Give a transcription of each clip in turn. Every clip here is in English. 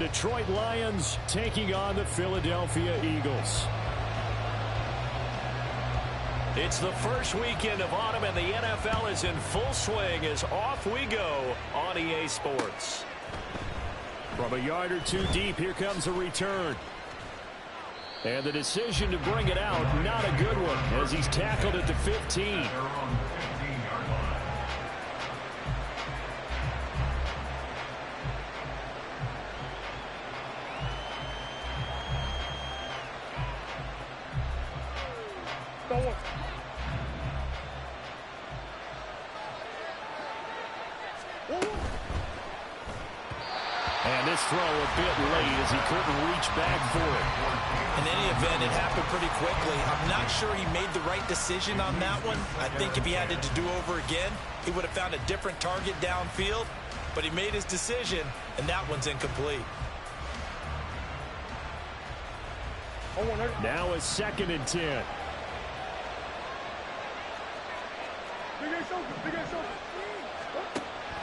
Detroit Lions taking on the Philadelphia Eagles. It's the first weekend of autumn, and the NFL is in full swing as off we go on EA Sports. From a yard or two deep, here comes a return. And the decision to bring it out, not a good one, as he's tackled at the 15. And this throw a bit late as he couldn't reach back for it. In any event, it happened pretty quickly. I'm not sure he made the right decision on that one. I think if he had it to do over again, he would have found a different target downfield. But he made his decision, and that one's incomplete. Now a 2nd and 10.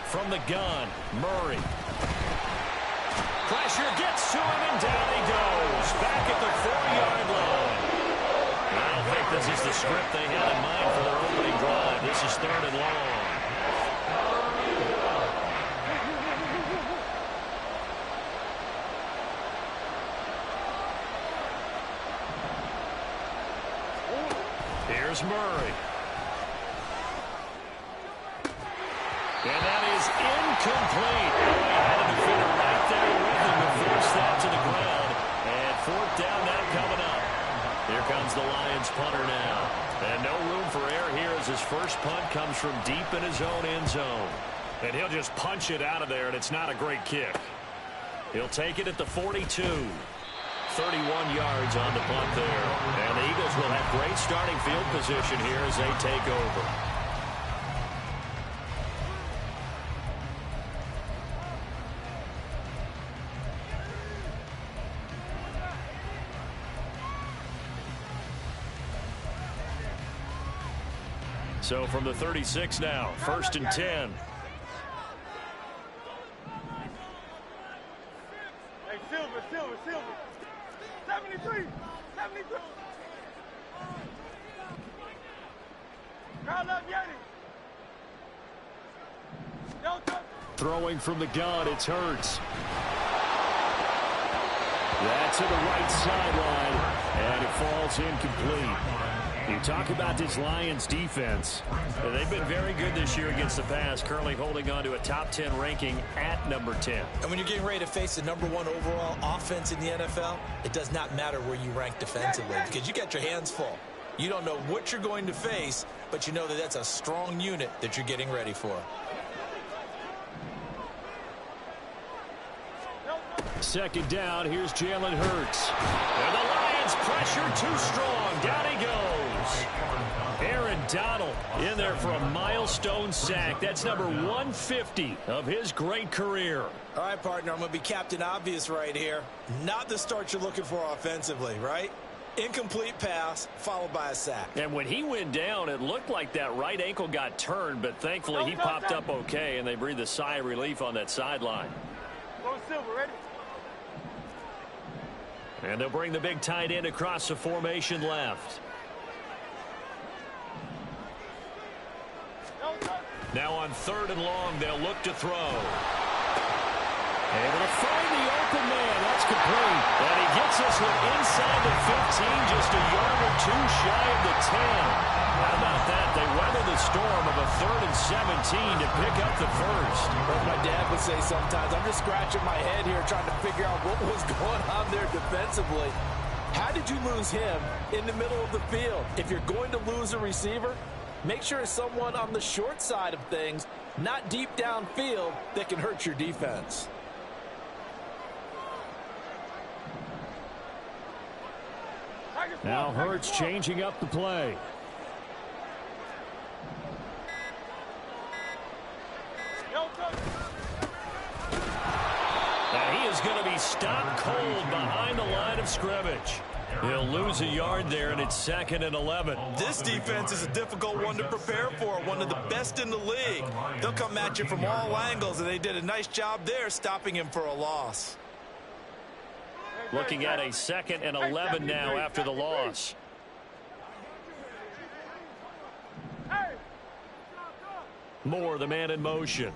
From the gun, Murray. Pressure gets to him, and down he goes. Back at the 4-yard line. I don't think this is the script they had in mind for their opening drive. This is 3rd and long. Here's Murray. And that is incomplete. He had a defender right there with him to force that to the ground. And 4th down now coming up. Here comes the Lions punter now. And no room for error here as his first punt comes from deep in his own end zone. And he'll just punch it out of there, and it's not a great kick. He'll take it at the 42. 31 yards on the punt there. And the Eagles will have great starting field position here as they take over. So from the 36 now, 1st and 10. Hey, Silver. 73. Crowd up, Yeti. Throwing from the gun, it's Hurts. That's to the right sideline, and it falls incomplete. You talk about this Lions defense. They've been very good this year against the pass, currently holding on to a top 10 ranking at number 10. And when you're getting ready to face the #1 overall offense in the NFL, it does not matter where you rank defensively because you got your hands full. You don't know what you're going to face, but you know that that's a strong unit that you're getting ready for. 2nd down, here's Jalen Hurts. And the Lions pressure too strong. Down he goes. Aaron Donald in there for a milestone sack. That's number 150 of his great career. All right, partner, I'm going to be Captain Obvious right here. Not the start you're looking for offensively, right? Incomplete pass followed by a sack. And when he went down, it looked like that right ankle got turned, but thankfully he popped up okay, and they breathed a sigh of relief on that sideline. Go Silver, ready? And they'll bring the big tight end across the formation left. Now on 3rd and long, they'll look to throw. Able to find the open man. That's complete. And he gets this one inside the 15, just a yard or two shy of the 10. How about that? They weather the storm of a 3rd and 17 to pick up the first. As my dad would say sometimes, I'm just scratching my head here trying to figure out what was going on there defensively. How did you lose him in the middle of the field? If you're going to lose a receiver, make sure it's someone on the short side of things, not deep downfield, that can hurt your defense. Now Hurts changing up the play. Now he is going to be stopped cold behind the line of scrimmage. He'll lose a yard there, and it's 2nd and 11. This defense is a difficult one to prepare for, one of the best in the league. They'll come at you from all angles, and they did a nice job there stopping him for a loss. Looking at a 2nd and 11 now after the loss. Moore, the man in motion.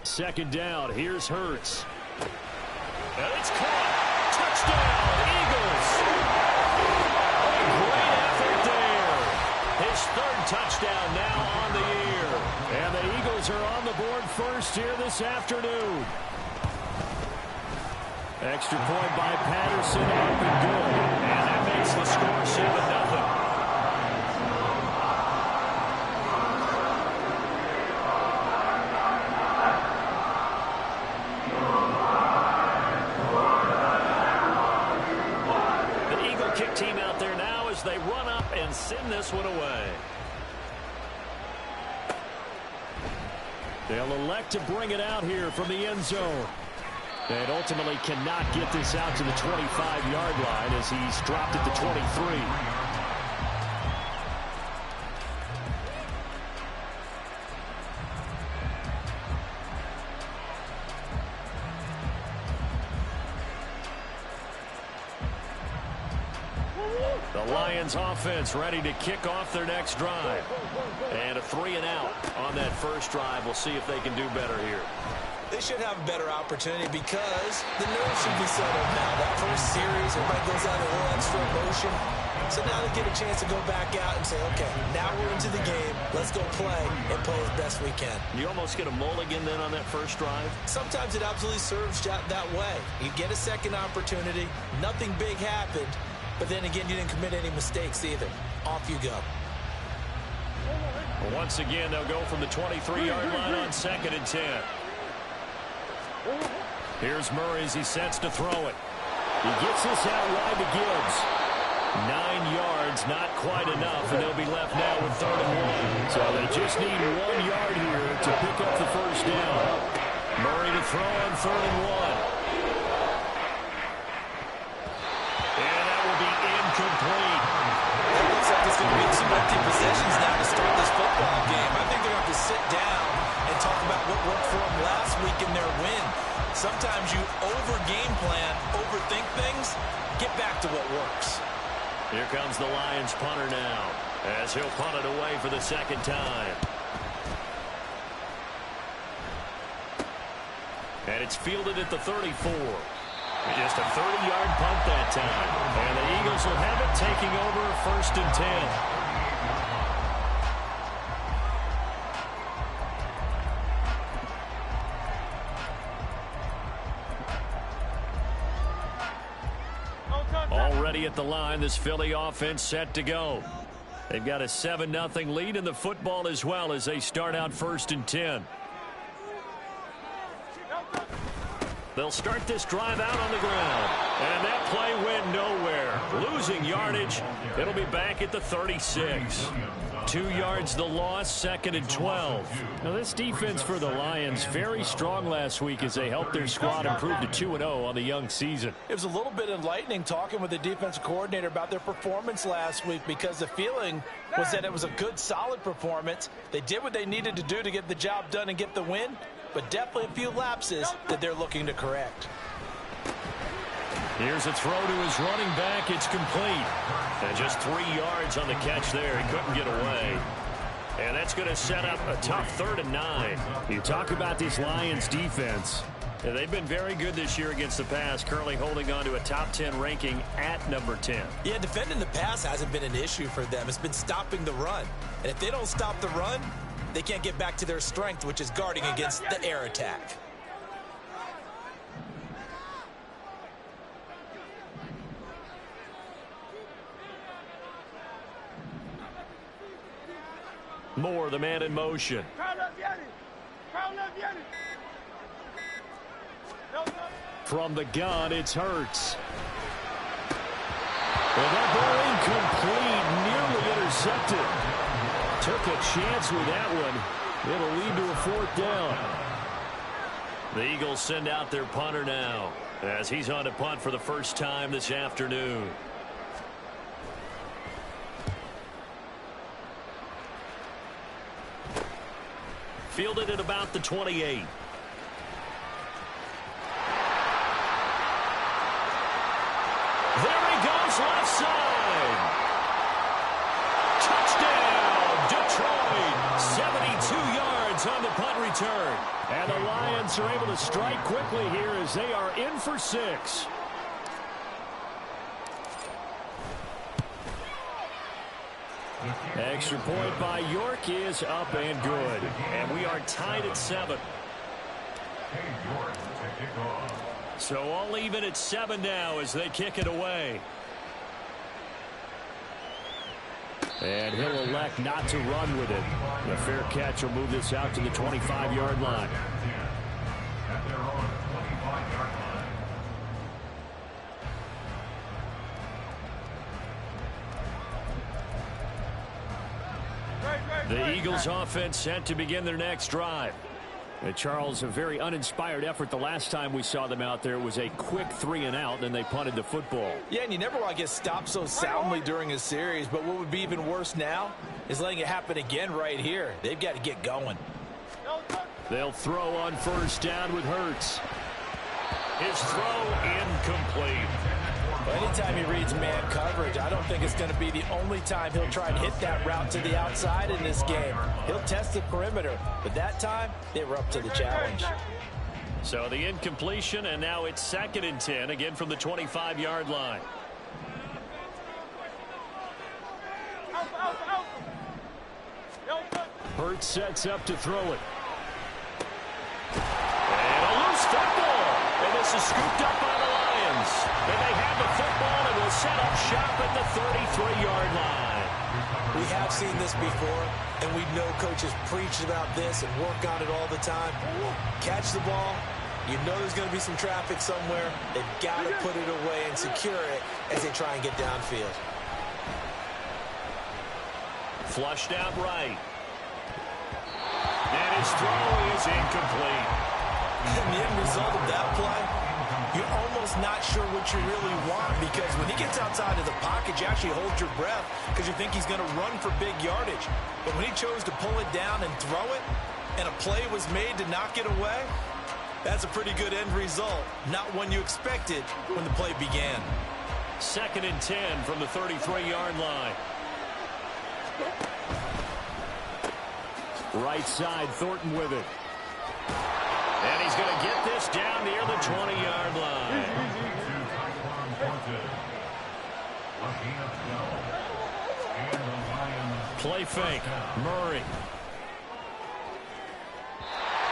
Second down. Here's Hurts. And it's caught. Touchdown, Eagles. Great effort there. His 3rd touchdown now on the year. And the Eagles are on the board first here this afternoon. Extra point by Patterson, up and good. And that makes the score 7-0. Team out there now as they run up and send this one away. They'll elect to bring it out here from the end zone. And ultimately cannot get this out to the 25-yard line as he's dropped at the 23. The Lions offense ready to kick off their next drive. And a 3-and-out on that first drive. We'll see if they can do better here. They should have a better opportunity because the nerves should be settled now. That first series, everybody goes out a little extra emotion. So now they get a chance to go back out and say, okay, now we're into the game. Let's go play and play as best we can. You almost get a mulligan then on that first drive? Sometimes it absolutely serves that way. You get a second opportunity. Nothing big happened. But then again, you didn't commit any mistakes either. Off you go. Well, once again, they'll go from the 23-yard line on 2nd and 10. Here's Murray as he sets to throw it. He gets this out wide to Gibbs. 9 yards, not quite enough, and they'll be left now with 3rd and 1. So they just need 1 yard here to pick up the first down. Murray to throw on 3rd and 1. Incomplete. It looks like there's going to be some empty possessions now to start this football game. I think they're going to have to sit down and talk about what worked for them last week in their win. Sometimes you over-game plan, overthink things, get back to what works. Here comes the Lions punter now as he'll punt it away for the 2nd time. And it's fielded at the 34. Just a 30-yard punt that time. And the Eagles will have it, taking over 1st and 10. Already at the line, this Philly offense set to go. They've got a 7-0 lead in the football as well as they start out 1st and 10. They'll start this drive out on the ground. And that play went nowhere. Losing yardage. It'll be back at the 36. 2 yards the loss, 2nd and 12. Now this defense for the Lions, very strong last week as they helped their squad improve to 2-0 on the young season. It was a little bit enlightening talking with the defensive coordinator about their performance last week because the feeling was that it was a good, solid performance. They did what they needed to do to get the job done and get the win, but definitely a few lapses that they're looking to correct. Here's a throw to his running back. It's complete. And just 3 yards on the catch there. He couldn't get away. And that's going to set up a tough 3rd and 9. You talk about this Lions defense. They've been very good this year against the pass, currently holding on to a top 10 ranking at number 10. Yeah, defending the pass hasn't been an issue for them. It's been stopping the run. And if they don't stop the run, they can't get back to their strength, which is guarding against the air attack. Moore, the man in motion. From the gun, it's Hurts. And that ball incomplete, nearly intercepted. Took a chance with that one. It'll lead to a 4th down. The Eagles send out their punter now as he's on to punt for the first time this afternoon. Fielded at about the 28. goes left side. Touchdown, Detroit. 72 yards on the punt return. And the Lions are able to strike quickly here as they are in for 6. Extra point by York is up and good. And we are tied at 7. So all even at 7 now as they kick it away. And he'll elect not to run with it. The fair catch will move this out to the 25-yard line. The Eagles offense set to begin their next drive. Charles, a very uninspired effort the last time we saw them out there. It was a quick 3-and-out, and they punted the football. Yeah, and you never want to get stopped so soundly during a series, but what would be even worse now is letting it happen again right here. They've got to get going. They'll throw on first down with Hurts. His throw incomplete. Anytime he reads man coverage, I don't think it's going to be the only time he'll try and hit that route to the outside in this game. He'll test the perimeter, but that time they were up to the challenge. So the incompletion, and now it's 2nd and 10, again from the 25-yard line. Hurts sets up to throw it. And a loose football. And this is scooped up by the Lions. And they have the football and will set up shop at the 33-yard line. We have seen this before, and we know coaches preach about this and work on it all the time. Catch the ball. You know there's going to be some traffic somewhere. They've got to put it away and secure it as they try and get downfield. Flushed out right. And his throw is incomplete. And the end result of that play, you're almost not sure what you really want, because when he gets outside of the pocket, you actually hold your breath because you think he's going to run for big yardage. But when he chose to pull it down and throw it, and a play was made to knock it away, that's a pretty good end result. Not one you expected when the play began. 2nd and 10 from the 33-yard line. Right side, Thornton with it. And he's going to get this down near the 20-yard line. Play fake. Murray.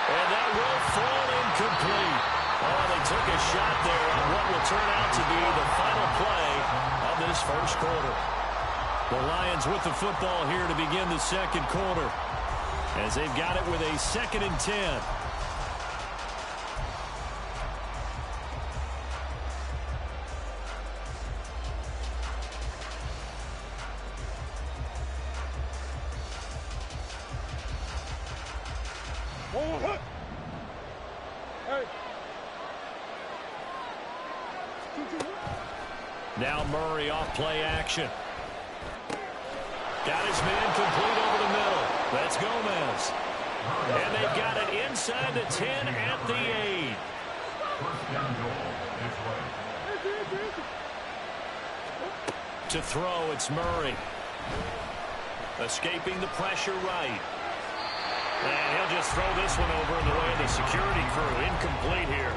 And that will fall incomplete. Oh, they took a shot there on what will turn out to be the final play of this first quarter. The Lions with the football here to begin the second quarter, as they've got it with a 2nd and 10. Now Murray off play action. Got his man complete over the middle. That's Gomez. And they've got it inside the 10 at the 8. To throw, it's Murray. Escaping the pressure right. And he'll just throw this one over in the way of the security crew. Incomplete here.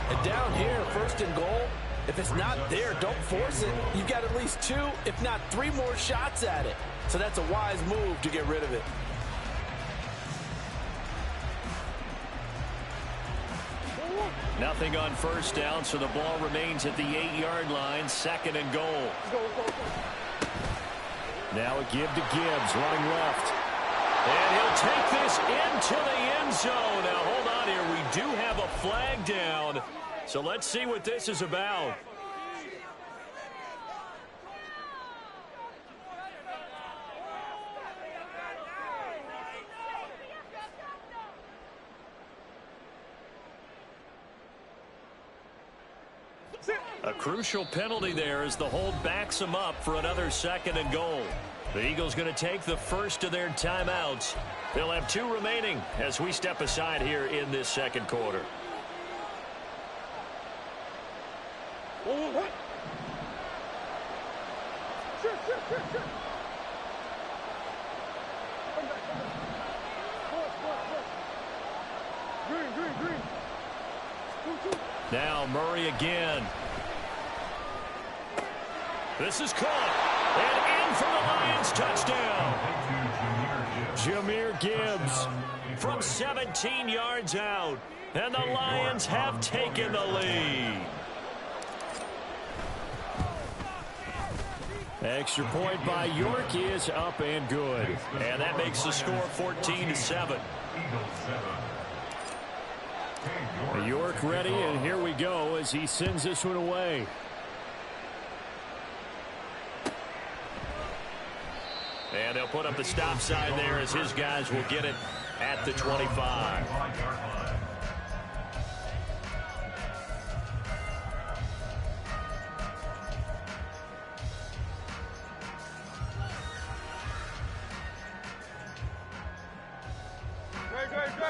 And down here, 1st and goal, if it's not there, don't force it. You've got at least 2, if not 3 more shots at it. So that's a wise move to get rid of it. Nothing on first down, so the ball remains at the 8-yard line, 2nd and goal. Now a give to Gibbs, running left. And he'll take this into the end zone. Now, hold on here. We do have a flag down. So let's see what this is about. A crucial penalty there as the hold backs them up for another 2nd and goal. The Eagles going to take the first of their timeouts. They'll have 2 remaining as we step aside here in this second quarter. Green. Now Murray again. This is caught. And in for the Lions, touchdown. Jahmyr Gibbs from 17 yards out. And the Lions have taken the lead. Extra point by York is up and good. And that makes the score 14-7. York ready, and here we go as he sends this one away. And they'll put up the stop sign there as his guys will get it at the 25.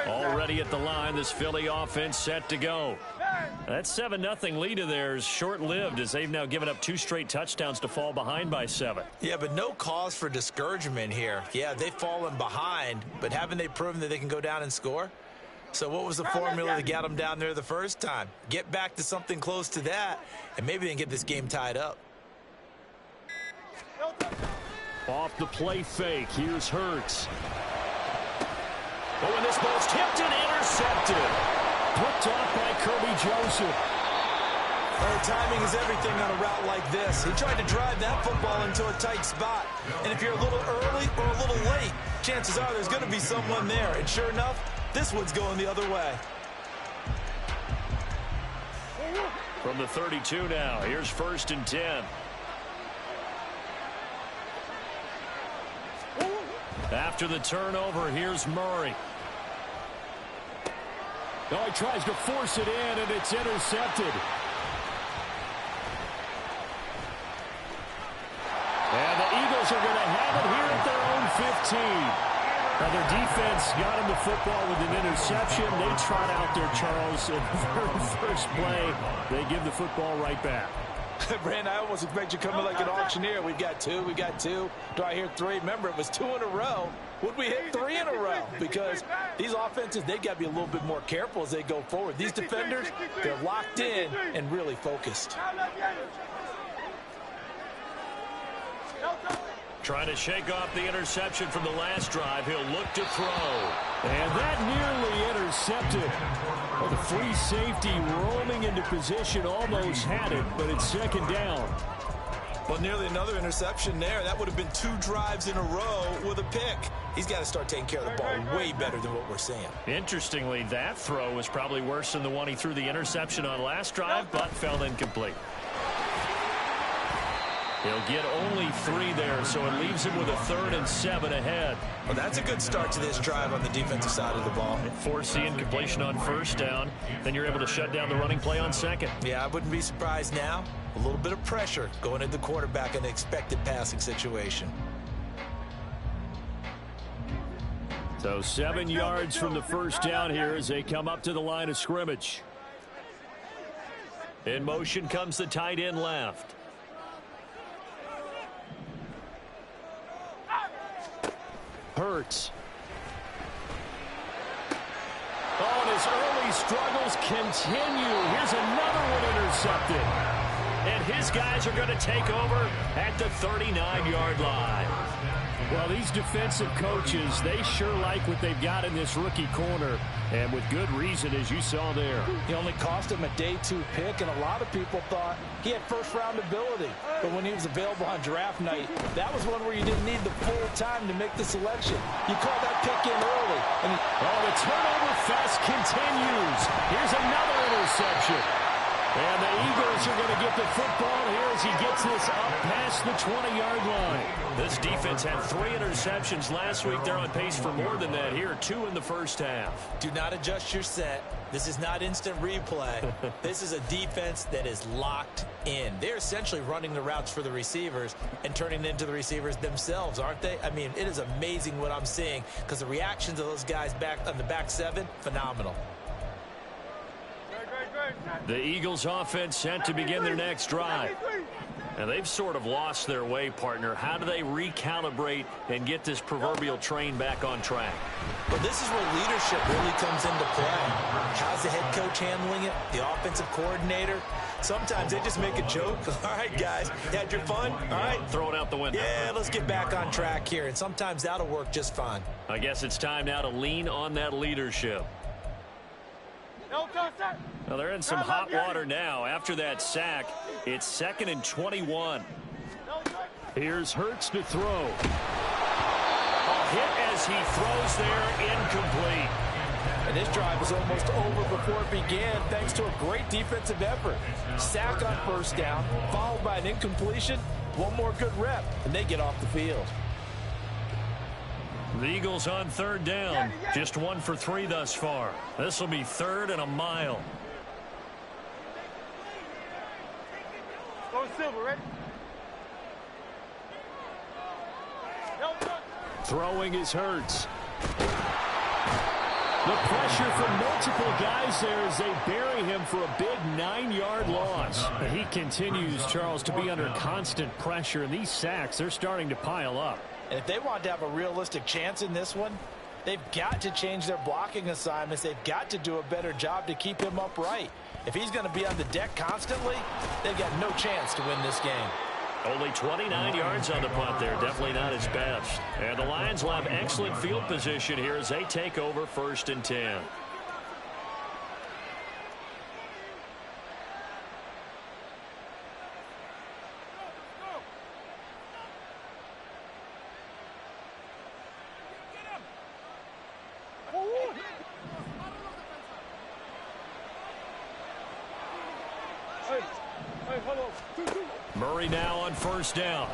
Already at the line, this Philly offense set to go. That 7-0 lead of theirs short-lived as they've now given up 2 straight touchdowns to fall behind by 7. Yeah, but no cause for discouragement here. Yeah, they've fallen behind, but haven't they proven that they can go down and score? So what was the formula to get them down there the first time? Get back to something close to that, and maybe they can get this game tied up. Off the play fake, here's Hurts. Oh, and this ball's tipped and intercepted. Picked off by Kirby Joseph. Timing is everything on a route like this. He tried to drive that football into a tight spot. And if you're a little early or a little late, chances are there's going to be someone there. And sure enough, this one's going the other way. From the 32 now, here's 1st and 10. After the turnover, here's Murray. Oh, he tries to force it in, and it's intercepted. And the Eagles are going to have it here at their own 15. Now, their defense got him the football with an interception. They trot out there, Charles, in the very first play. They give the football right back. Brand, I almost expect you coming like an auctioneer. We've got 2. Do I hear 3? Remember, it was 2 in a row. Would we hit 3 in a row? Because these offenses, they got to be a little bit more careful as they go forward. These defenders, they're locked in and really focused. Trying to shake off the interception from the last drive. He'll look to throw. And that nearly intercepted. Well, the free safety roaming into position almost had it, but it's 2nd down. Well, nearly another interception there. That would have been 2 drives in a row with a pick. He's got to start taking care of the ball way better than what we're seeing. Interestingly, that throw was probably worse than the one he threw the interception on last drive, but fell incomplete. He'll get only 3 there, so it leaves him with a 3rd and 7 ahead. Well, that's a good start to this drive on the defensive side of the ball. Force the incompletion on 1st down, then you're able to shut down the running play on 2nd. Yeah, I wouldn't be surprised now. A little bit of pressure going at the quarterback in an expected passing situation. So 7 yards from the 1st down here as they come up to the line of scrimmage. In motion comes the tight end left. Hurts. Oh, and his early struggles continue. Here's another one intercepted. And his guys are going to take over at the 39-yard line. Well, these defensive coaches, they sure like what they've got in this rookie corner, and with good reason, as you saw there. He only cost him a day 2 pick, and a lot of people thought he had first-round ability. But when he was available on draft night, that was one where you didn't need the full time to make the selection. You called that pick in early. And the turnover fest continues. Here's another interception. And the Eagles are going to get the football here as he gets this up past the 20-yard line. This defense had 3 interceptions last week. They're on pace for more than that here, 2 in the first half. Do not adjust your set. This is not instant replay. This is a defense that is locked in. They're essentially running the routes for the receivers and turning them into the receivers themselves, aren't they? I mean, it is amazing what I'm seeing because the reactions of those guys back on the back 7, phenomenal. The Eagles offense set to begin their next drive. And they've sort of lost their way, partner. How do they recalibrate and get this proverbial train back on track? Well, this is where leadership really comes into play. How's the head coach handling it? The offensive coordinator? Sometimes they just make a joke. All right, guys, had your fun? All right. Throw it out the window. Yeah, let's get back on track here. And sometimes that'll work just fine. I guess it's time now to lean on that leadership. Well, they're in some hot water now. After that sack, it's 2nd and 21. Here's Hurts to throw. A hit as he throws there, incomplete. And this drive was almost over before it began thanks to a great defensive effort. Sack on first down, followed by an incompletion. One more good rep, and they get off the field. The Eagles on 3rd down. Just 1 for 3 thus far. This will be 3rd and a mile. Go Silver, ready? Throwing is Hurts. The pressure from multiple guys there as they bury him for a big 9-yard loss. He continues, Charles, to be under constant pressure, and these sacks, they're starting to pile up. And if they want to have a realistic chance in this one, they've got to change their blocking assignments. They've got to do a better job to keep him upright. If he's going to be on the deck constantly, they've got no chance to win this game. Only 29 yards on the punt there. Definitely not his best. And the Lions will have excellent field position here as they take over 1st and 10. Murray now on 1st down.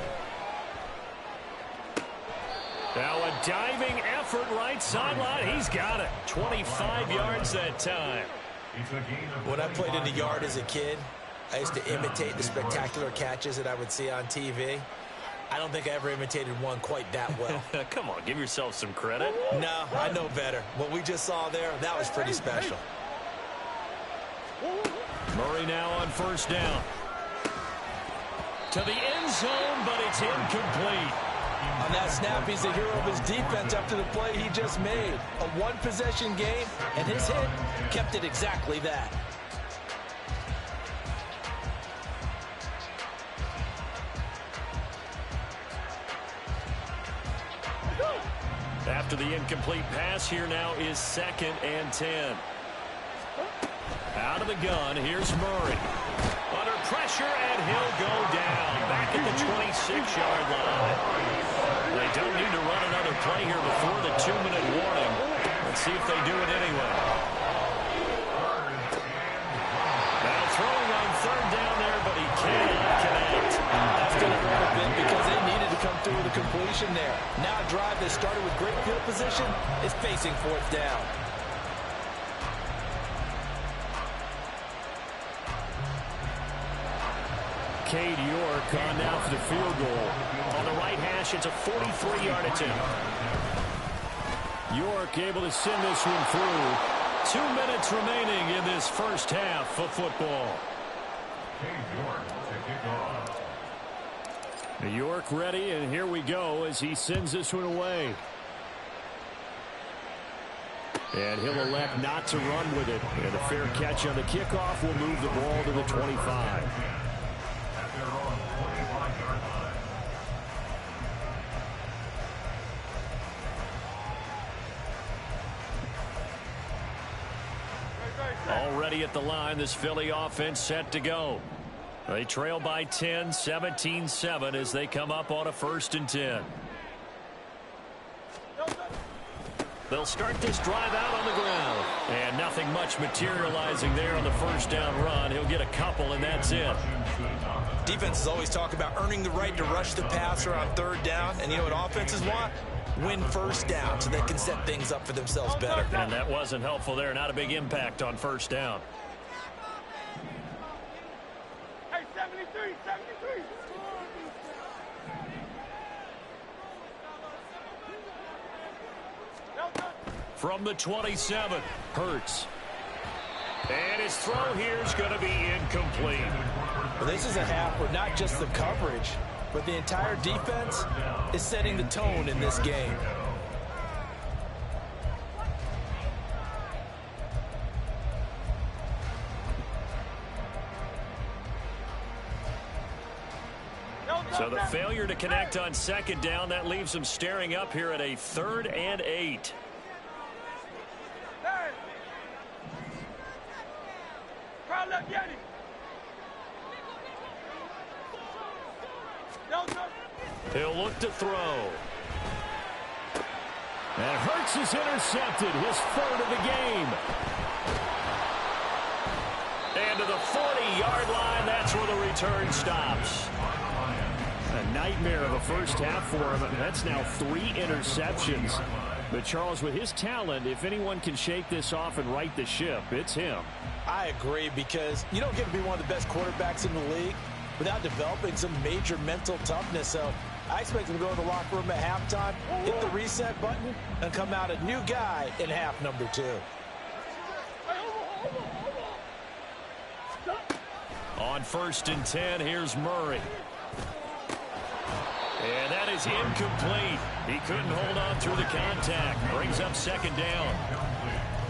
Now a diving effort right sideline. He's got it. 25 yards that time. When I played in the yard as a kid, I used to imitate the spectacular catches that I would see on TV. I don't think I ever imitated one quite that well. Come on, give yourself some credit. No, I know better. What we just saw there, that was pretty special. Murray now on 1st down. To the end zone, but it's incomplete. On that snap, he's the hero of his defense after the play he just made. A one-possession game, and his hit kept it exactly that. After the incomplete pass, here now is 2nd and 10. Out of the gun, here's Murray. Under pressure, and he'll go down. Back at the 26-yard line. They don't need to run another play here before the 2-minute warning. Let's see if they do it anyway. Now throwing on 3rd down there, but he cannot connect. That's going to hurt a bit because they needed to come through with a completion there. Now a drive that started with great field position is facing 4th down. Cade York on now for the field goal. On the right hash, it's a 43-yard attempt. York able to send this one through. 2 minutes remaining in this first half of football. York ready, and here we go as he sends this one away. And he'll elect not to run with it. And a fair catch on the kickoff will move the ball to the 25. Already at the line, this Philly offense set to go. They trail by 10, 17-7 as they come up on a 1st and 10. They'll start this drive out on the ground. And nothing much materializing there on the 1st down run. He'll get a couple, and that's it. Defenses always talk about earning the right to rush the passer on 3rd down. And you know what offenses want? Win 1st down so they can set things up for themselves better. And that wasn't helpful there. Not a big impact on 1st down. Hey, 73, 73. From the 27, Hurts. And his throw here is going to be incomplete. Well, this is a half where not just the coverage, but the entire defense is setting the tone in this game. So the failure to connect on second down, that leaves them staring up here at a 3rd and 8. Hey! Crowd left, Yanni! He'll look to throw. And Hurts is intercepted, his 3rd of the game. And to the 40-yard line, that's where the return stops. A nightmare of a first half for him. That's now 3 interceptions. But Charles, with his talent, if anyone can shake this off and right the ship, it's him. I agree, because you don't get to be one of the best quarterbacks in the league without developing some major mental toughness. So I expect him to go to the locker room at halftime, hit the reset button, and come out a new guy in half number 2. On 1st and 10, here's Murray. And that is incomplete. He couldn't hold on through the contact. Brings up 2nd down.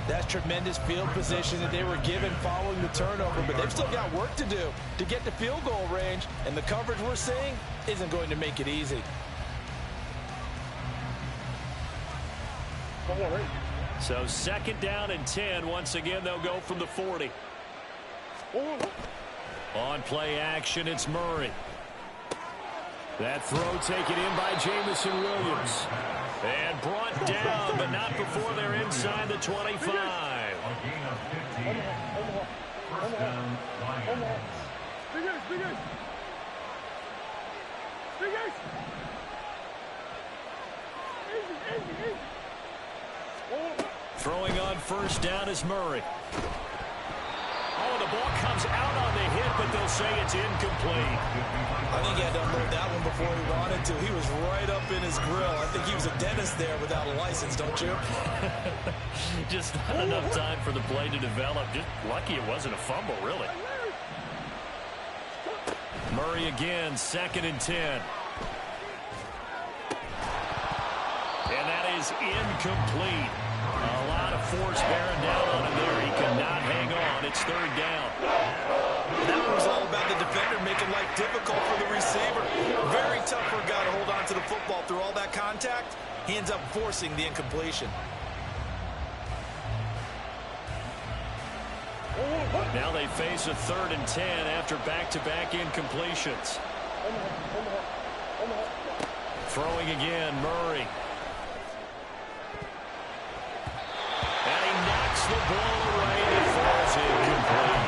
That's tremendous field position that they were given following the turnover, but they've still got work to do to get to field goal range, and the coverage we're seeing isn't going to make it easy. So 2nd down and 10. Once again, they'll go from the 40. On play action, it's Murray. That throw taken in by Jamison Williams. And brought down, but not before they're inside the 25. Throwing on 1st down is Murray. Oh, the ball comes out on the hit, but they'll say it's incomplete. I think he had to unload that one before he wanted to. He was right up in his grill. I think he was a dentist there without a license, don't you? Just not enough time for the play to develop. Just lucky it wasn't a fumble, really. Murray again, 2nd and 10. And that is incomplete. A lot of force bearing down on him there. He could not hang on. It's 3rd down. That one was all about the defender making life difficult for the receiver. Very tough for a guy to hold on to the football through all that contact. He ends up forcing the incompletion. Now they face a 3rd and 10 after back-to-back incompletions. Throwing again, Murray. And he knocks the ball away and it falls incomplete.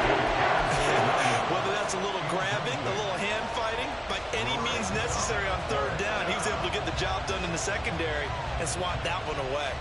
Whether that's a little grabbing, a little hand fighting, by any means necessary on 3rd down, he was able to get the job done in the secondary and swat that one away.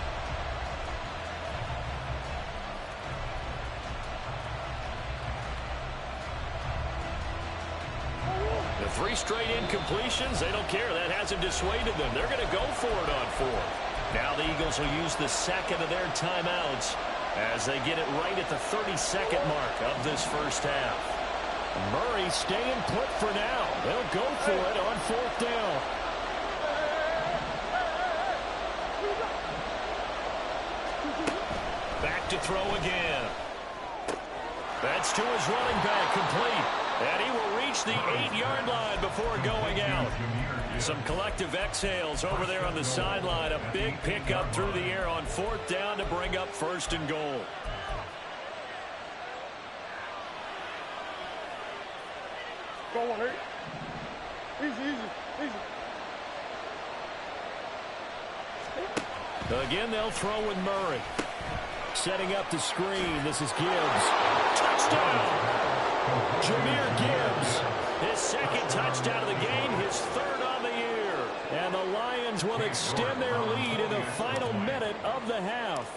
The 3 straight incompletions, they don't care. That hasn't dissuaded them. They're going to go for it on 4th. Now the Eagles will use the 2nd of their timeouts as they get it right at the 32nd mark of this first half. Murray staying put for now. They'll go for it on 4th down. Back to throw again. That's to his running back, complete. And he will reach the 8-yard line before going out. Some collective exhales over there on the sideline. A big pickup through the air on 4th down to bring up 1st and goal. Go on, hurry. Easy. Again, they'll throw with Murray. Setting up the screen. This is Gibbs. Touchdown! Jahmyr Gibbs. His 2nd touchdown of the game. His 3rd on the year. And the Lions will extend their lead in the final minute of the half.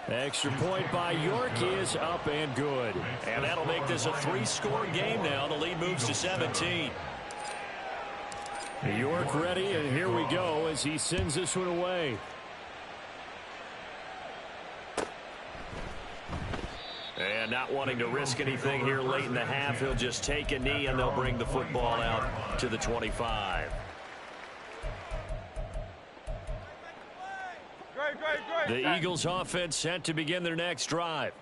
Extra point by York is up and good. And that'll make this a 3-score game now. The lead moves to 17. York ready, and here we go as he sends this one away. And not wanting to risk anything here late in the half, he'll just take a knee, and they'll bring the football out to the 25. The Eagles offense set to begin their next drive.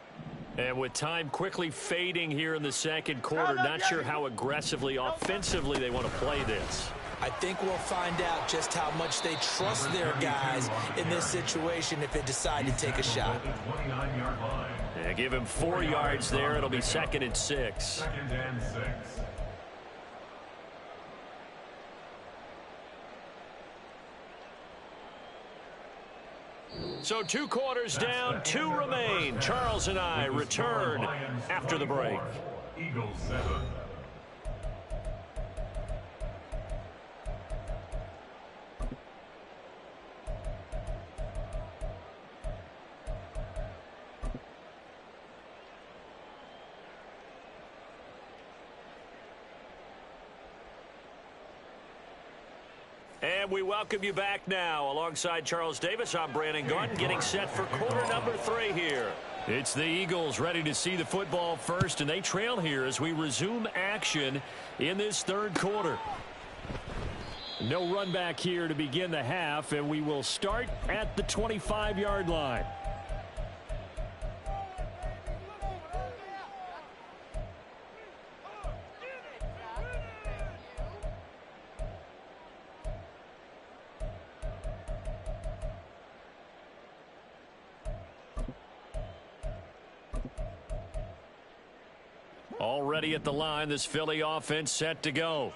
And with time quickly fading here in the second quarter, not sure how aggressively, offensively they want to play this. I think we'll find out just how much they trust their guys in this situation if they decide to take a shot. Yeah, give him 4 yards there. It'll be 2nd and 6. So 2 quarters down, 2 remain. Charles and I return after the break. Eagles 7. And we welcome you back now. Alongside Charles Davis, I'm Brandon Gordon, getting set for quarter number 3 here. It's the Eagles ready to see the football first, and they trail here as we resume action in this 3rd quarter. No run back here to begin the half, and we will start at the 25-yard line. Already at the line, this Philly offense set to go.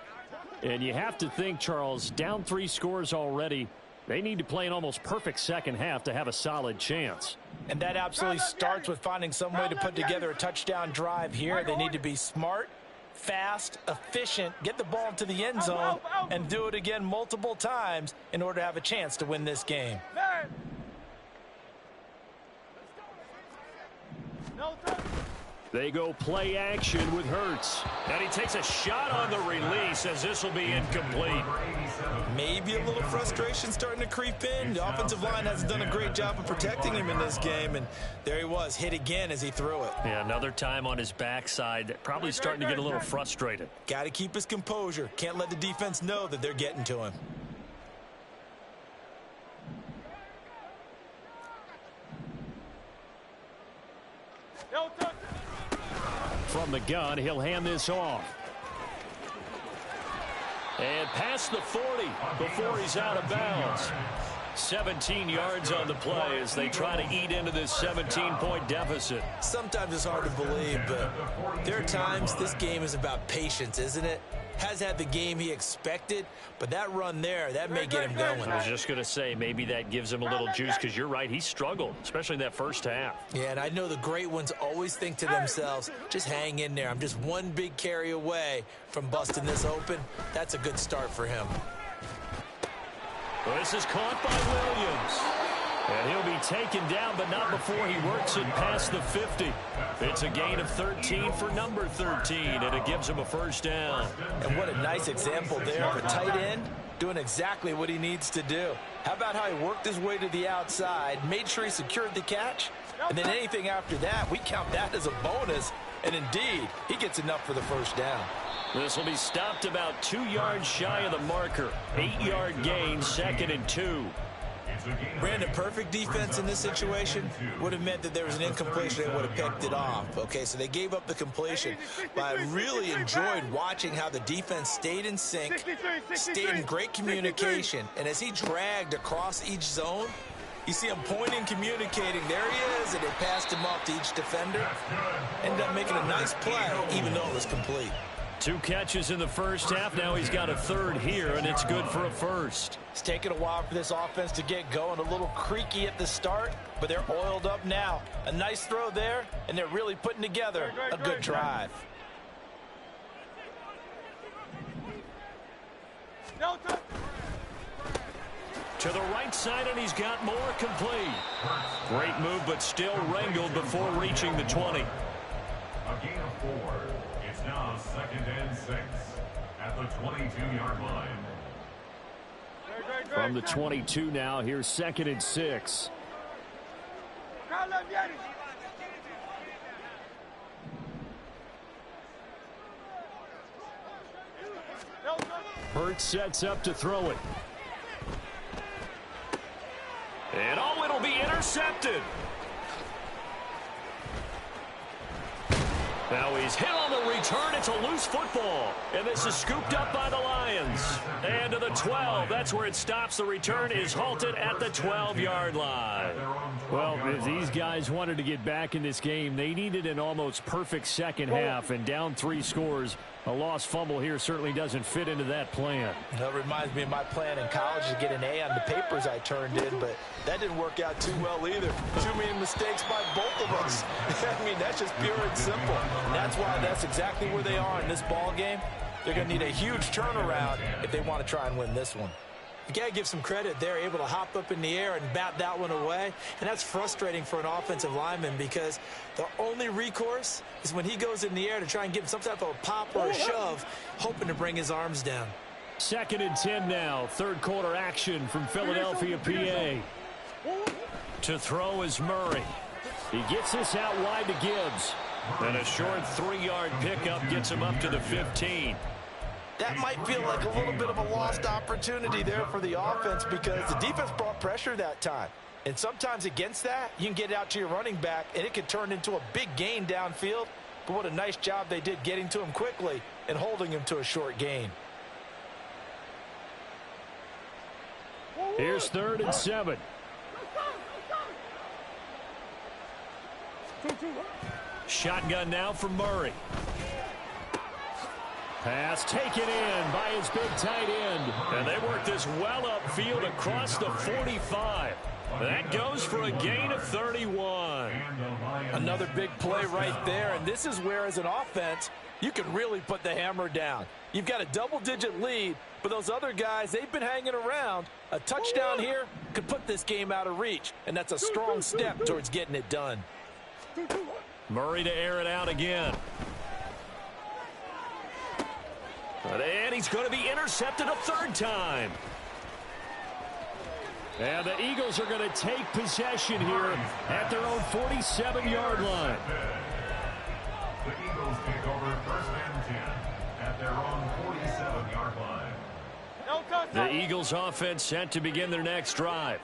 And you have to think, Charles, down 3 scores already. They need to play an almost perfect second half to have a solid chance. And that absolutely starts with finding some way to put together a touchdown drive here. They need to be smart, fast, efficient, get the ball to the end zone, and do it again multiple times in order to have a chance to win this game. They go play action with Hurts. And he takes a shot on the release as this will be incomplete. Maybe a little frustration starting to creep in. The offensive line hasn't done a great job of protecting him in this game, and there he was, hit again as he threw it. Yeah, another time on his backside, probably starting to get a little frustrated. Got to keep his composure. Can't let the defense know that they're getting to him. From the gun, he'll hand this off. And past the 40 before he's out of bounds. 17 yards on the play as they try to eat into this 17-point deficit. Sometimes it's hard to believe, but there are times this game is about patience, isn't it? Has had the game he expected, but that run there, that may get him going. I was just going to say, maybe that gives him a little juice because you're right, he struggled, especially in that first half. Yeah, and I know the great ones always think to themselves, just hang in there. I'm just one big carry away from busting this open. That's a good start for him. Well, this is caught by Williams. And he'll be taken down, but not before he works it past the 50. It's a gain of 13 for number 13, and it gives him a first down. And what a nice example there of a tight end doing exactly what he needs to do. How about how he worked his way to the outside, made sure he secured the catch, and then anything after that, we count that as a bonus. And indeed, he gets enough for the first down. This will be stopped about 2 yards shy of the marker. 8-yard gain, 2nd and 2. Brandon, perfect defense in this situation would have meant that there was an incompletion. They would have picked it off. Okay, so they gave up the completion. But I really enjoyed watching how the defense stayed in sync, stayed in great communication. And as he dragged across each zone, you see him pointing, communicating. There he is, and they passed him off to each defender. Ended up making a nice play, even though it was complete. 2 catches in the first half. Now he's got a third here, and it's good for a first. It's taken a while for this offense to get going. A little creaky at the start, but they're oiled up now. A nice throw there, and they're really putting together a good drive. To the right side, and he's got more complete. Great move, but still wrangled before reaching the 20. A gain of 4. It's now 2nd and 6 at the 22-yard line. From the 22 now, here's 2nd and 6. Burt sets up to throw it. And oh, it'll be intercepted. Now he's hit on the return. It's a loose football. And this is scooped up by the Lions. And to the 12. That's where it stops. The return is halted at the 12-yard line. Well, if these guys wanted to get back in this game, they needed an almost perfect second half. And down 3 scores, a lost fumble here certainly doesn't fit into that plan. That reminds me of my plan in college to get an A on the papers I turned in, but that didn't work out too well either. Too many mistakes by both of us. I mean, that's just pure and simple. And that's why that's exactly where they are in this ball game. They're going to need a huge turnaround if they want to try and win this one. You got to give some credit. They're able to hop up in the air and bat that one away. And that's frustrating for an offensive lineman because the only recourse is when he goes in the air to try and give some type of a pop or a shove, hoping to bring his arms down. 2nd and 10 now. Third quarter action from Philadelphia, PA. To throw is Murray. He gets this out wide to Gibbs. And a short 3-yard pickup gets him up to the 15. That might feel like a little bit of a lost opportunity there for the offense because the defense brought pressure that time. And sometimes against that, you can get it out to your running back, and it could turn into a big gain downfield. But what a nice job they did getting to him quickly and holding him to a short gain. Here's 3rd and 7. Shotgun now for Murray. Pass taken in by his big tight end. And they work this well upfield across the 45. That goes for a gain of 31. Another big play right there, and this is where, as an offense, you can really put the hammer down. You've got a double-digit lead, but those other guys, they've been hanging around. A touchdown here could put this game out of reach, and that's a strong step towards getting it done. Murray to air it out again. And he's going to be intercepted a 3rd time. And the Eagles are going to take possession here at their own 47-yard line. The Eagles take over 1st and 10 at their own 47-yard line. The Eagles offense set to begin their next drive.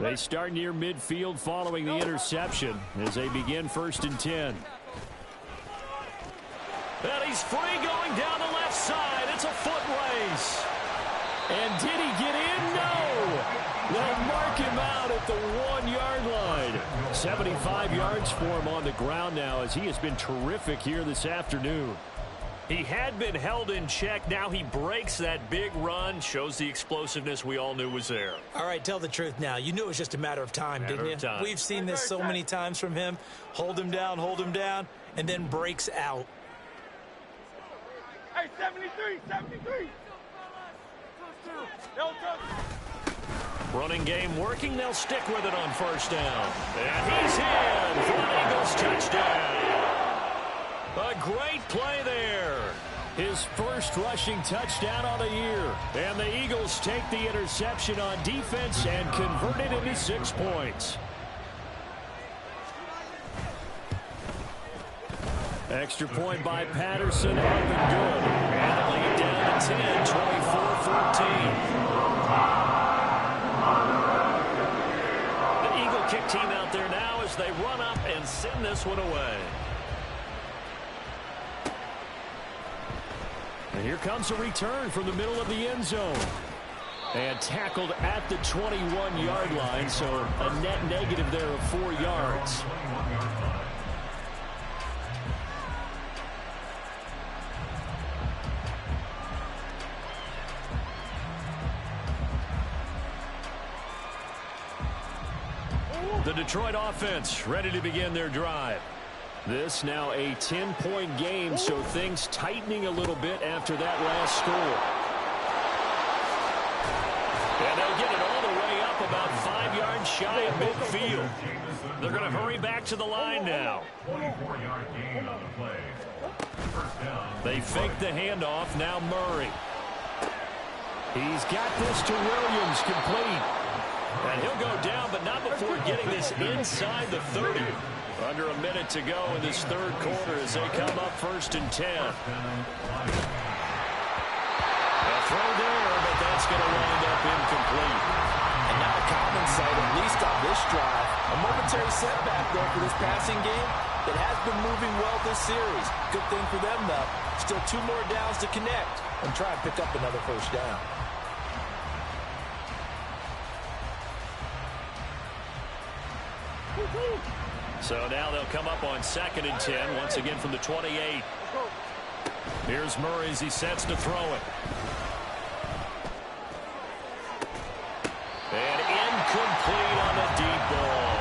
They start near midfield following the interception as they begin 1st and 10. And he's free going down the left side. It's a foot race. And did he get in? No. They'll mark him out at the 1-yard line. 75 yards for him on the ground now as he has been terrific here this afternoon. He had been held in check. Now he breaks that big run. Shows the explosiveness we all knew was there. All right, tell the truth now. You knew it was just a matter of time, didn't you? We've seen this so many times from him. Hold him down, and then breaks out. Hey, 73, 73. Running game working. They'll stick with it on 1st down. And he's in for an Eagles touchdown. A great play there. His first rushing touchdown on the year. And the Eagles take the interception on defense and convert it into 6 points. Extra point by Patterson, up and good. And the lead down to 10, 24-14. The Eagle kick team out there now as they run up and send this one away. And here comes a return from the middle of the end zone. And tackled at the 21-yard line, so a net negative there of 4 yards. The Detroit offense ready to begin their drive. This now a 10-point game, so things tightening a little bit after that last score. And they'll get it all the way up about 5 yards shy of midfield. They're going to hurry back to the line now. 24-yard gain on the play. 1st down. They fake the handoff. Now Murray. He's got this to Williams, complete. And he'll go down, but not before getting this inside the 30. Under a minute to go in this 3rd quarter as they come up 1st and 10. A throw there, but that's going to wind up incomplete. And not a common sight, at least on this drive. A momentary setback, though, for this passing game that has been moving well this series. Good thing for them, though. Still 2 more downs to connect and try and pick up another first down. So now they'll come up on 2nd and 10, once again from the 28. Here's Murray as he sets to throw it. And incomplete on the deep ball.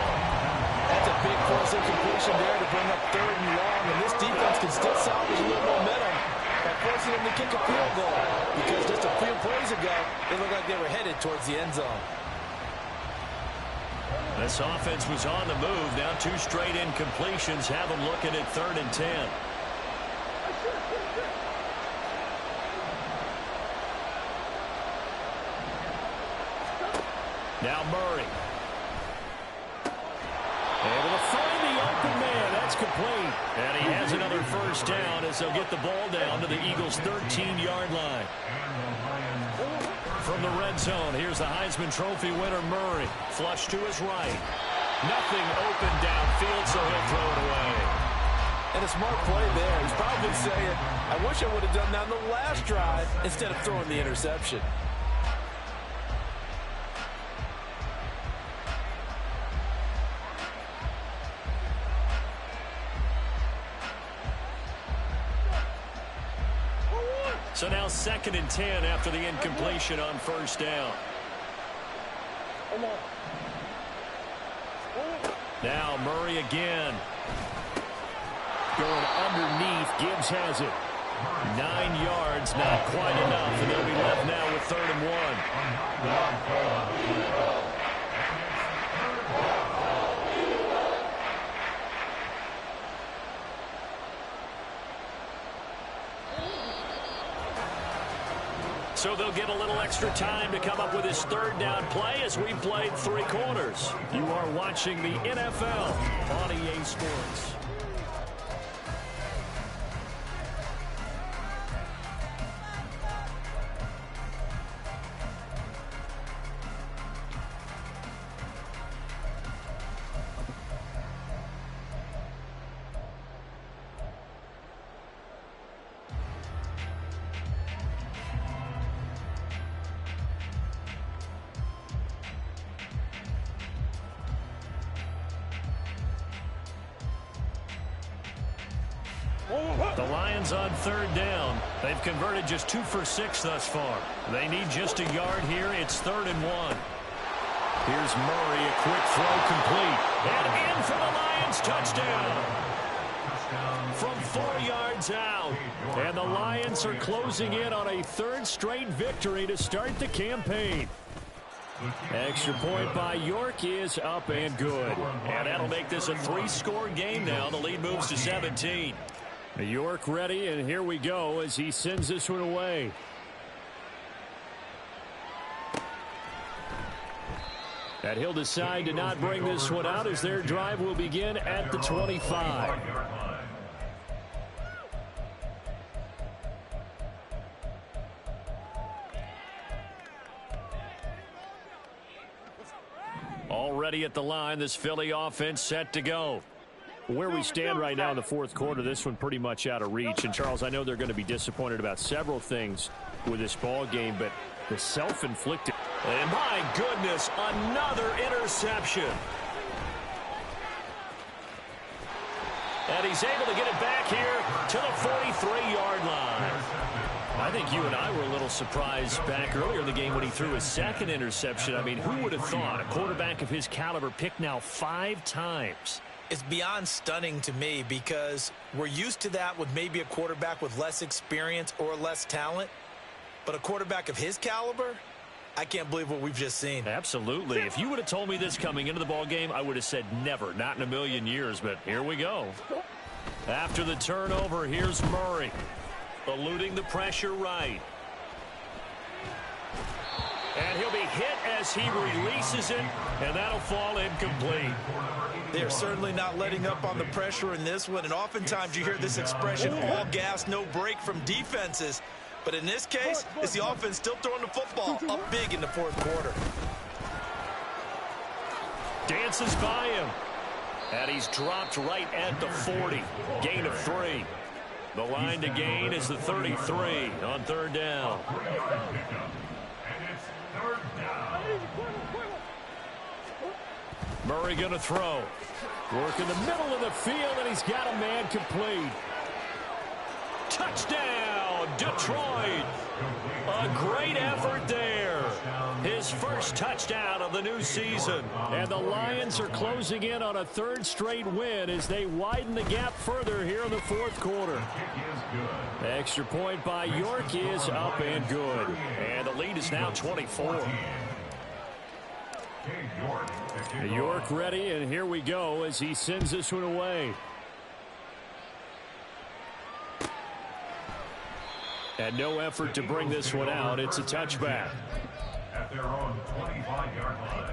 That's a big force incompletion there to bring up 3rd and long, and this defense can still salvage a little momentum by forcing them to kick a field goal, because just a few plays ago, they looked like they were headed towards the end zone. This offense was on the move. Now 2 straight incompletions have them looking at 3rd and 10. Now Murray. Able to find the open man. That's complete. And he has another first down as they'll get the ball down to the Eagles' 13-yard line. From the red zone, here's the Heisman Trophy winner, Murray. Flush to his right. Nothing open downfield, so he'll throw it away. And a smart play there. He's probably saying, I wish I would have done that on the last drive instead of throwing the interception. So now 2nd and 10 after the incompletion on first down. Now Murray again. Going underneath. Gibbs has it. 9 yards, not quite enough, and they'll be left now with 3rd and 1. So they'll get a little extra time to come up with his 3rd down play as we played 3 quarters. You are watching the NFL on EA Sports. The Lions on 3rd down. They've converted just 2 for 6 thus far. They need just a yard here. It's 3rd and 1. Here's Murray, a quick throw complete. And in for the Lions, touchdown. From 4 yards out. And the Lions are closing in on a 3rd straight victory to start the campaign. Extra point by York is up and good. And that'll make this a 3-score game now. The lead moves to 17. York ready, and here we go as he sends this one away. And he'll decide to not bring this one out as their drive will begin at the 25. Already at the line, this Philly offense set to go. Where we stand right now in the 4th quarter, this one pretty much out of reach. And, Charles, I know they're going to be disappointed about several things with this ball game, but the self-inflicted. And, my goodness, another interception. And he's able to get it back here to the 43-yard line. I think you and I were a little surprised back earlier in the game when he threw his 2nd interception. I mean, who would have thought a quarterback of his caliber picked now 5 times? It's beyond stunning to me because we're used to that with maybe a quarterback with less experience or less talent. But a quarterback of his caliber, I can't believe what we've just seen. Absolutely. If you would have told me this coming into the ball game, I would have said never, not in a million years. But here we go. After the turnover, here's Murray. Eluding the pressure right. And he'll be hit as he releases it, and that'll fall incomplete. They're certainly not letting up on the pressure in this one, and oftentimes you hear this expression, all gas, no break from defenses. But in this case, it's the offense still throwing the football up big in the fourth quarter. Dances by him. And he's dropped right at the 40. Gain of 3. The line to gain is the 33 on third down. And it's third down. Murray going to throw. Work in the middle of the field, and he's got a man complete. Touchdown, Detroit. A great effort there. His first touchdown of the new season. And the Lions are closing in on a third straight win as they widen the gap further here in the fourth quarter. Extra point by York is up and good. And the lead is now 24. York ready, and here we go as he sends this one away. And no effort to bring this one out. It's a touchback. At their own 25-yard line.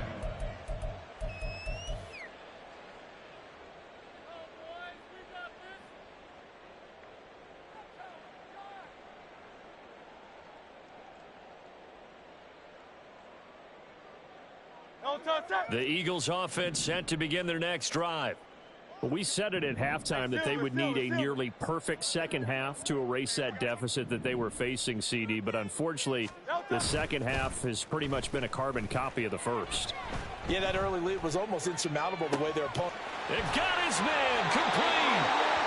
The Eagles offense set to begin their next drive. Well, we said it at halftime that they would need a nearly perfect second half to erase that deficit that they were facing, CD. But unfortunately, the second half has pretty much been a carbon copy of the first. Yeah, that early lead was almost insurmountable the way their opponent. They've got his man complete.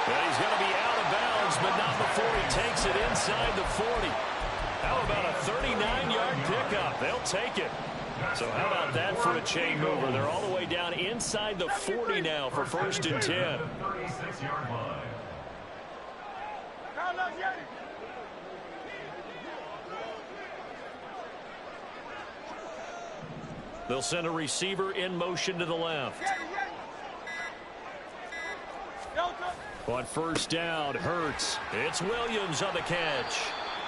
Well, he's going to be out of bounds, but not before he takes it inside the 40. How about a 39-yard pickup? They'll take it. So how about that for a chain mover? They're all the way down inside the 40 now for first and 10. 36-yard line. They'll send a receiver in motion to the left. On first down, Hurts. It's Williams on the catch.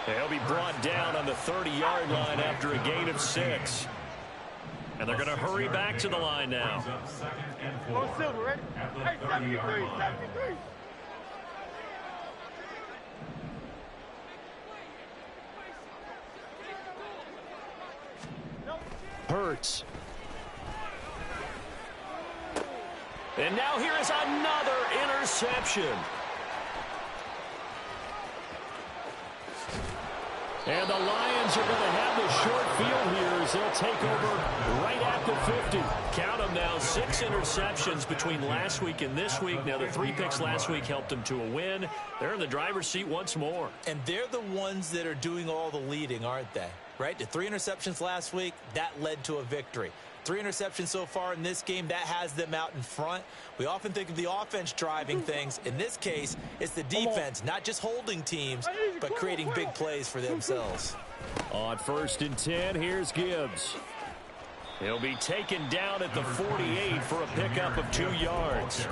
He'll be brought down on the 30-yard line after a gain of 6. And they're going to hurry back to the line now. Second and 4. Silver, ready? At the Hey, 30-yard 73, line. 73. Hurts. And now here is another interception. And the Lions are going to have the short field here as they'll take over right at the 50. Count them now, 6 interceptions between last week and this week. Now, the 3 picks last week helped them to a win. They're in the driver's seat once more. And they're the ones that are doing all the leading, aren't they? Right? The 3 interceptions last week, that led to a victory. 3 interceptions so far in this game, that has them out in front. We often think of the offense driving things. In this case, it's the defense, not just holding teams, but creating big plays for themselves. On first and 10, here's Gibbs. He'll be taken down at the 48 for a pickup of 2 yards.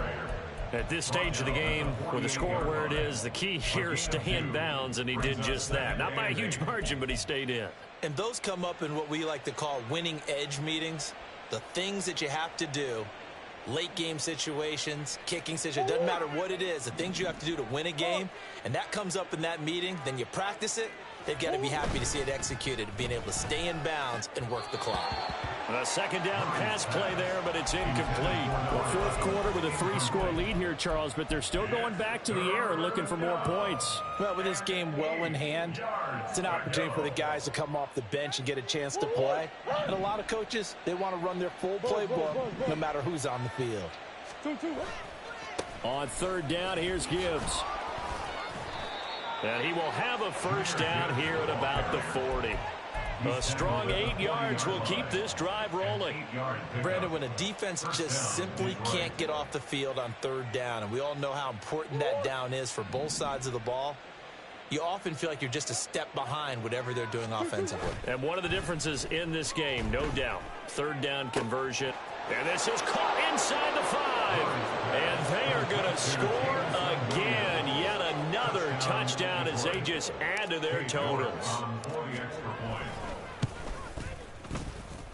At this stage of the game, with the score where it is, the key here is stay in bounds, and he did just that. Not by a huge margin, but he stayed in. And those come up in what we like to call winning edge meetings. The things that you have to do, late game situations, kicking situations, doesn't matter what it is, the things you have to do to win a game, and that comes up in that meeting, then you practice it. They've got to be happy to see it executed, being able to stay in bounds and work the clock. A second down pass play there, but it's incomplete. Well, fourth quarter with a 3-score lead here, Charles, but they're still going back to the air and looking for more points. Well, with this game well in hand, it's an opportunity for the guys to come off the bench and get a chance to play. And a lot of coaches, they want to run their full playbook no matter who's on the field. On third down, here's Gibbs. And he will have a first down here at about the 40. A strong 8 yards will keep this drive rolling. Brandon, when a defense just simply can't get off the field on third down, and we all know how important that down is for both sides of the ball, you often feel like you're just a step behind whatever they're doing offensively. And one of the differences in this game, no doubt, third down conversion. And this is caught inside the 5. And they are going to score again. Yet another touchdown as they just add to their totals.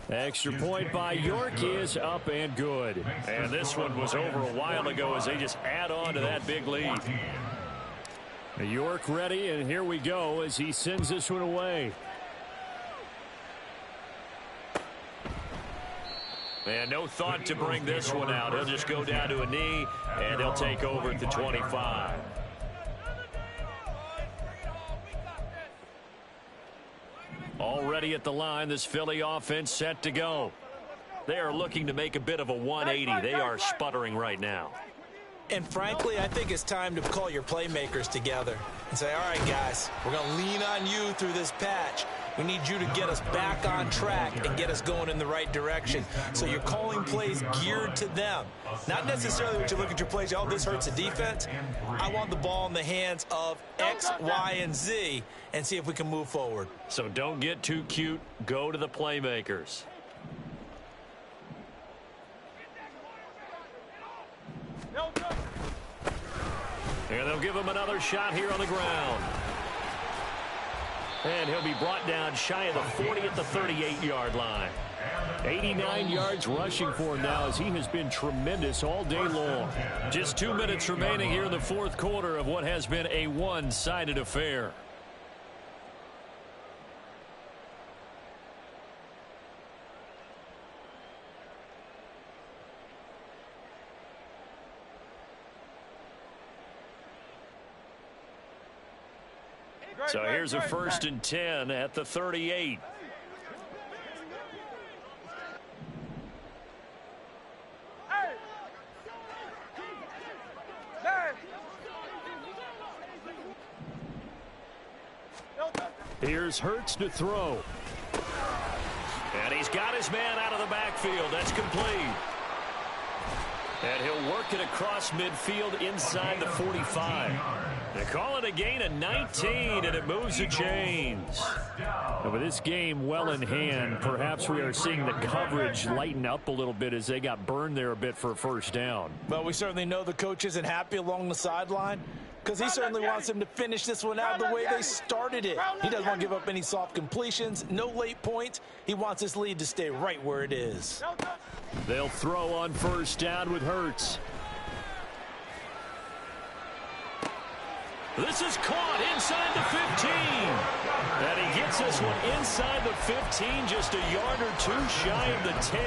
Extra point by York is up and good. And this one was over a while ago as they just add on to that big lead. York ready, and here we go as he sends this one away. And no thought to bring this one out. He'll just go down to a knee, and he'll take over at the 25. Already at the line, this Philly offense set to go. They are looking to make a bit of a 180. They are sputtering right now. And frankly, I think it's time to call your playmakers together and say, all right, guys, we're going to lean on you through this patch. We need you to get us back on track and get us going in the right direction. So you're calling plays geared to them. Not necessarily what you look at your plays, oh, this hurts the defense. I want the ball in the hands of X, Y, and Z and see if we can move forward. So don't get too cute. Go to the playmakers. And they'll give him another shot here on the ground. And he'll be brought down shy of the 40 at the 38-yard line. 89 yards rushing for him now as he has been tremendous all day long. Just 2 minutes remaining here in the fourth quarter of what has been a one-sided affair. So here's a 1st and 10 at the 38. Here's Hurts to throw. And he's got his man out of the backfield. That's complete. And he'll work it across midfield inside the 45. They call it a gain of 19, and it moves the chains. And with this game well in hand, perhaps we are seeing the coverage lighten up a little bit as they got burned there a bit for a first down. Well, we certainly know the coach isn't happy along the sideline because he certainly wants them to finish this one out the way they started it. He doesn't want to give up any soft completions, no late points. He wants this lead to stay right where it is. They'll throw on 1st down with Hurts. This is caught inside the 15. And he gets this one inside the 15, just a yard or two shy of the 10.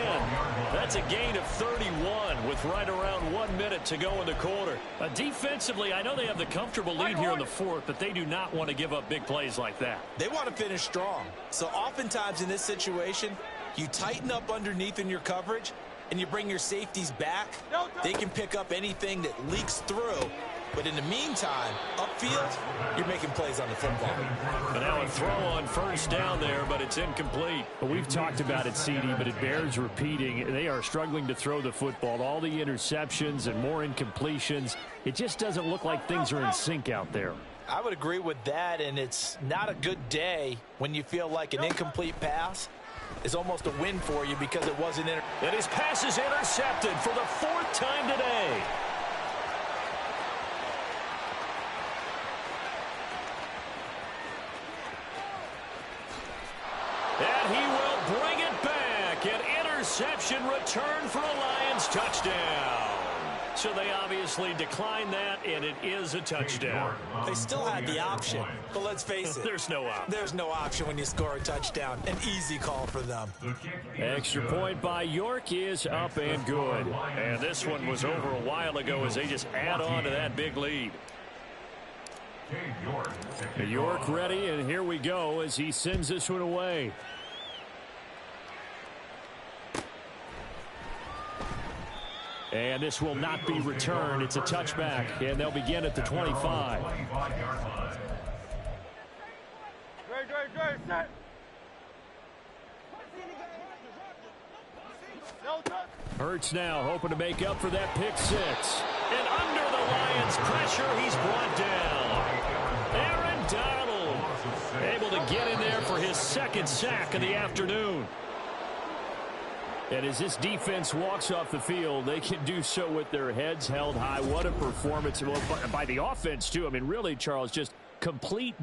That's a gain of 31 with right around 1 minute to go in the quarter. Defensively, I know they have the comfortable lead here in the fourth, but they do not want to give up big plays like that. They want to finish strong. So oftentimes in this situation, you tighten up underneath in your coverage and you bring your safeties back. They can pick up anything that leaks through. But in the meantime, upfield, you're making plays on the football. And now a throw on 1st down there, but it's incomplete. Well, we've talked about it, CD, but it bears repeating. They are struggling to throw the football. All the interceptions and more incompletions. It just doesn't look like things are in sync out there. I would agree with that, and it's not a good day when you feel like an incomplete pass is almost a win for you because it wasn't in. And his pass is intercepted for the 4th time today. And he will bring it back. An interception return for a Lions touchdown. So they obviously declined that, and it is a touchdown. They still had the option, but let's face it. There's no option. There's no option when you score a touchdown. An easy call for them. Extra point by York is up and good. And this one was over a while ago as they just add on to that big lead. York ready, and here we go as he sends this one away. And this will not be returned. It's a touchback, and they'll begin at the 25. Great, set. Hurts now hoping to make up for that pick six. And under the Lions' pressure, he's brought down. Aaron Donald able to get in there for his 2nd sack of the afternoon. And as this defense walks off the field, they can do so with their heads held high. What a performance by the offense, too. I mean, really, Charles, just complete